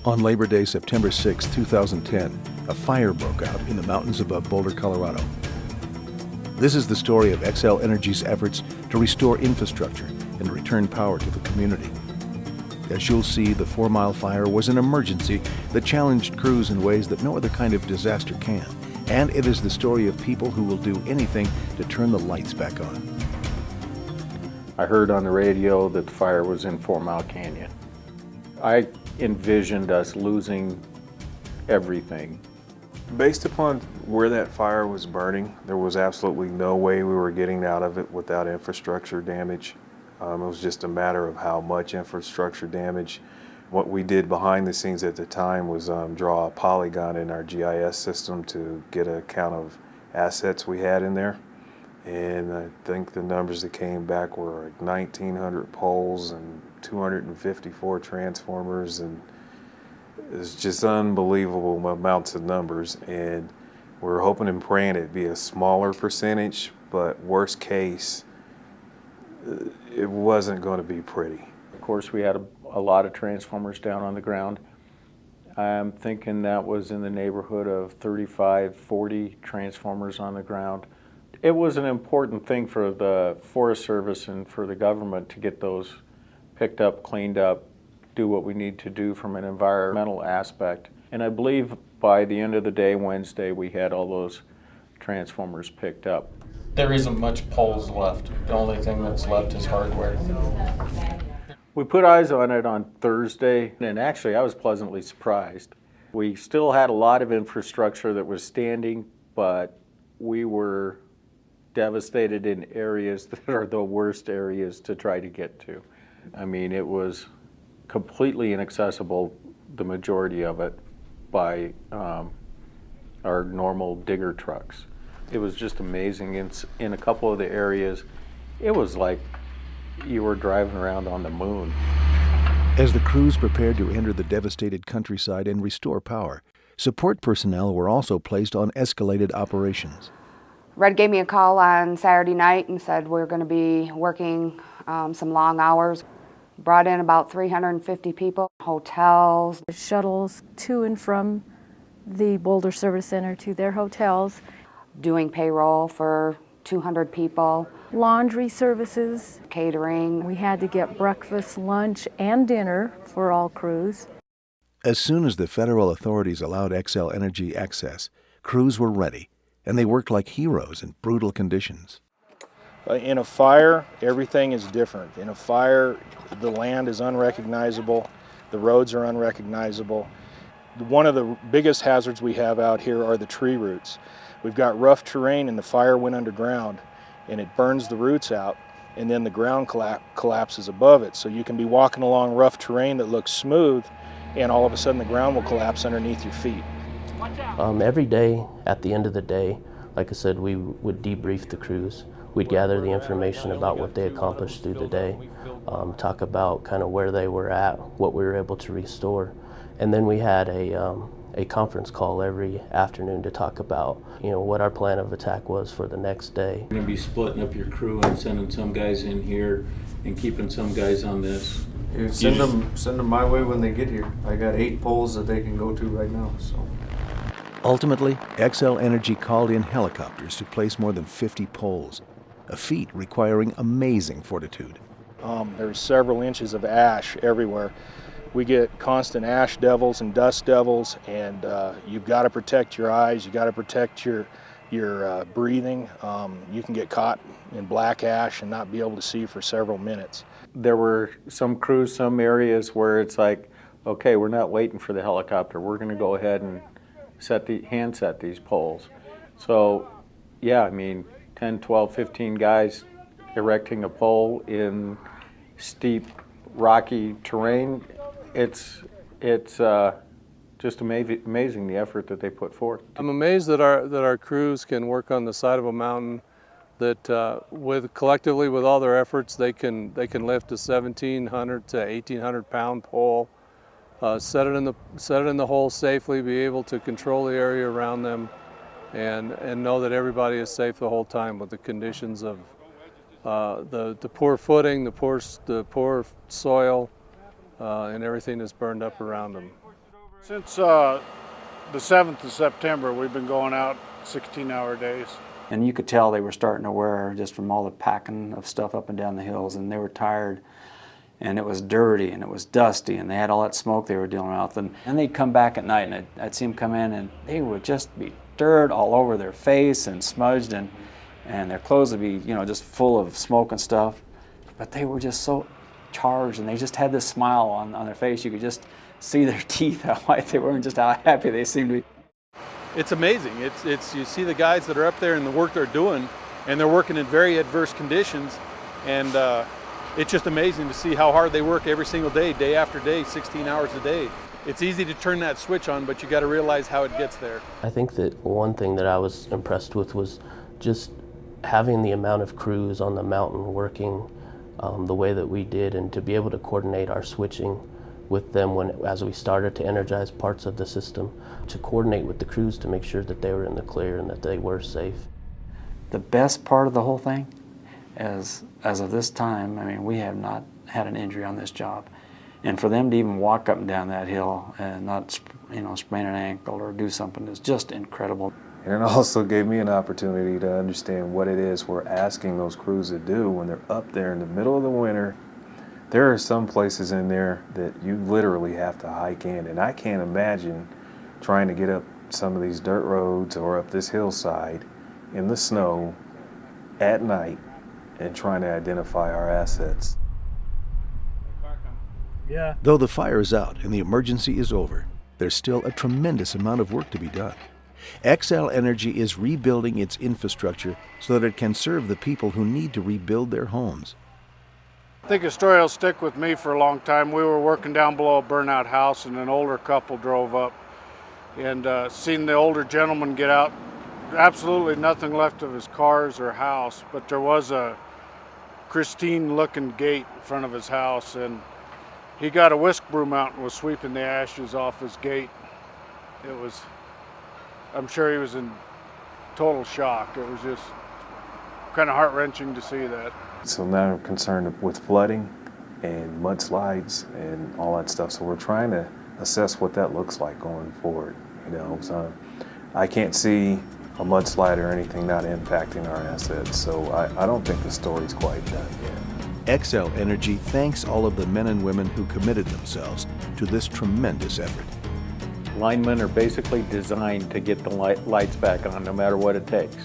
On Labor Day, September 6, 2010, a fire broke out in the mountains above Boulder, Colorado. This is the story of Xcel Energy's efforts to restore infrastructure and return power to the community. As you'll see, the Fourmile fire was an emergency that challenged crews in ways that no other kind of disaster can. And it is the story of people who will do anything to turn the lights back on. I heard on the radio that the fire was in Fourmile Canyon. I envisioned us losing everything. Based upon where that fire was burning, there was absolutely no way we were getting out of it without infrastructure damage. It was just a matter of how much infrastructure damage. What we did behind the scenes at the time was draw a polygon in our GIS system to get a count of assets we had in there. And I think the numbers that came back were like 1,900 poles and 254 transformers, and it's just unbelievable amounts of numbers. And we're hoping and praying it'd be a smaller percentage, but worst case, it wasn't going to be pretty. Of course, we had a lot of transformers down on the ground. I'm thinking that was in the neighborhood of 35, 40 transformers on the ground. It was an important thing for the Forest Service and for the government to get those picked up, cleaned up, do what we need to do from an environmental aspect. And I believe by the end of the day, Wednesday, we had all those transformers picked up. There isn't much poles left. The only thing that's left is hardware. We put eyes on it on Thursday, and actually I was pleasantly surprised. We still had a lot of infrastructure that was standing, but we were devastated in areas that are the worst areas to try to get to. I mean, it was completely inaccessible, the majority of it, by our normal digger trucks. It was just amazing. In a couple of the areas, it was like you were driving around on the moon. As the crews prepared to enter the devastated countryside and restore power, support personnel were also placed on escalated operations. Red gave me a call on Saturday night and said we're going to be working some long hours. Brought in about 350 people, hotels. Shuttles to and from the Boulder Service Center to their hotels. Doing payroll for 200 people. Laundry services. Catering. We had to get breakfast, lunch, and dinner for all crews. As soon as the federal authorities allowed Xcel Energy access, crews were ready, and they worked like heroes in brutal conditions. In a fire, everything is different. In a fire, the land is unrecognizable, the roads are unrecognizable. One of the biggest hazards we have out here are the tree roots. We've got rough terrain and the fire went underground and it burns the roots out, and then the ground collapses above it. So you can be walking along rough terrain that looks smooth, and all of a sudden the ground will collapse underneath your feet. Every day, at the end of the day, like I said, we would debrief the crews. We'd gather the information about what they accomplished through the day, talk about kind of where they were at, what we were able to restore. And then we had a conference call every afternoon to talk about, what our plan of attack was for the next day. You're going to be splitting up your crew and sending some guys in here and keeping some guys on this. Send them my way when they get here. I got 8 poles that they can go to right now. So. Ultimately, Xcel Energy called in helicopters to place more than 50 poles, a feat requiring amazing fortitude. There's several inches of ash everywhere. We get constant ash devils and dust devils, and you've got to protect your eyes, you've got to protect your breathing. You can get caught in black ash and not be able to see for several minutes. There were some crews, some areas where it's like, okay, we're not waiting for the helicopter, we're going to go ahead and hand set these poles. So yeah, I mean 10, 12, 15 guys erecting a pole in steep rocky terrain. It's just amazing the effort that they put forth. I'm amazed that our crews can work on the side of a mountain, that collectively with all their efforts they can lift a 1,700 to 1,800 pound pole, set it in the hole safely, be able to control the area around them, and know that everybody is safe the whole time with the conditions of the poor footing, the poor soil, and everything that's burned up around them. Since the 7th of September, we've been going out 16-hour days. And you could tell they were starting to wear just from all the packing of stuff up and down the hills, and they were tired, and it was dirty and it was dusty, and they had all that smoke they were dealing with. And they'd come back at night, and I'd see them come in, and they would just be dirt all over their face and smudged, and their clothes would be, you know, just full of smoke and stuff. But they were just so charged, and they just had this smile on their face. You could just see their teeth, how white they were, and just how happy they seemed to be. It's amazing. It's you see the guys that are up there and the work they're doing, and they're working in very adverse conditions, and it's just amazing to see how hard they work every single day, day after day, 16 hours a day. It's easy to turn that switch on, but you got to realize how it gets there. I think that one thing that I was impressed with was just having the amount of crews on the mountain working the way that we did, and to be able to coordinate our switching with them as we started to energize parts of the system, to coordinate with the crews to make sure that they were in the clear and that they were safe. The best part of the whole thing, as of this time, I mean, we have not had an injury on this job. And for them to even walk up and down that hill and not, you know, sprain an ankle or do something is just incredible. And it also gave me an opportunity to understand what it is we're asking those crews to do when they're up there in the middle of the winter. There are some places in there that you literally have to hike in, and I can't imagine trying to get up some of these dirt roads or up this hillside in the snow at night and trying to identify our assets. Yeah. Though the fire is out and the emergency is over, there's still a tremendous amount of work to be done. Xcel Energy is rebuilding its infrastructure so that it can serve the people who need to rebuild their homes. I think a story will stick with me for a long time. We were working down below a burnout house, and an older couple drove up, and seen the older gentleman get out. Absolutely nothing left of his cars or house, but there was a pristine-looking gate in front of his house, and he got a whisk broom out and was sweeping the ashes off his gate. It was, I'm sure he was in total shock. It was just kind of heart-wrenching to see that. So now I'm concerned with flooding and mudslides and all that stuff. So we're trying to assess what that looks like going forward. You know, so I can't see a mudslide or anything not impacting our assets. So I don't think the story's quite done yet. Xcel Energy thanks all of the men and women who committed themselves to this tremendous effort. Linemen are basically designed to get the lights back on no matter what it takes.